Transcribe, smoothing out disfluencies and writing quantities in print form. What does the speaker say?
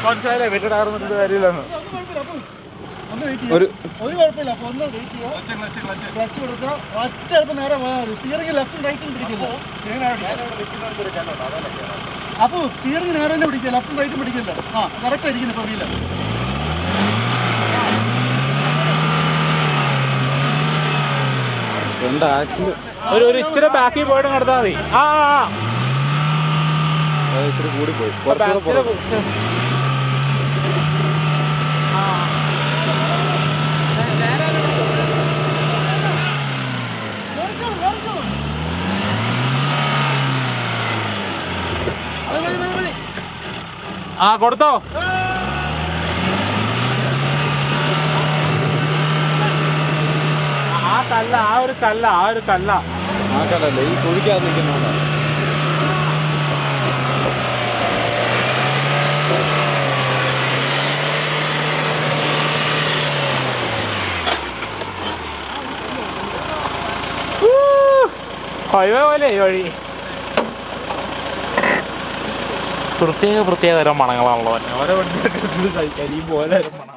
മനസ്സിലായില്ലേ വെട്ടിടാറുന്നിട്ട് കാര്യമില്ലെന്ന്. ഒരു കുഴപ്പമില്ല. അപ്പൊ ഒന്ന് വെയിറ്റ് ചെയ്യുക, ക്ലച്ച് കൊടുക്കുക, ഒറ്റ ചിലപ്പോൾ നേരെ പോയാൽ മതി. സ്റ്റിയറിംഗ് ലെഫ്റ്റും റൈറ്റും പിടിക്കില്ല. അപ്പോൾ സ്റ്റിയറിംഗ് നേരെ തന്നെ പിടിക്കുക, ലെഫ്റ്റും റൈറ്റും പിടിക്കില്ല. ആ കറക്റ്റ് ആയിരിക്കുന്നു ഇപ്പോൾ വീല്. ഒരു ഇച്ചിരി ബാക്കിൽ പോയിട്ട് നടത്താൽ മതി. ഇച്ചിരി കൂടി പോയി. കൊടുത്തോ? ആ ഒരു കല്ലല്ലേ ഈ കുഴിക്കാതെ നിൽക്കുന്നോണ്ടാ. ഹൈവേ പോലെ ഈ വഴി പ്രത്യേക തരം മണങ്ങളാണല്ലോ. ഓരോ വണ്ടി കരിയും പോലെ മണം.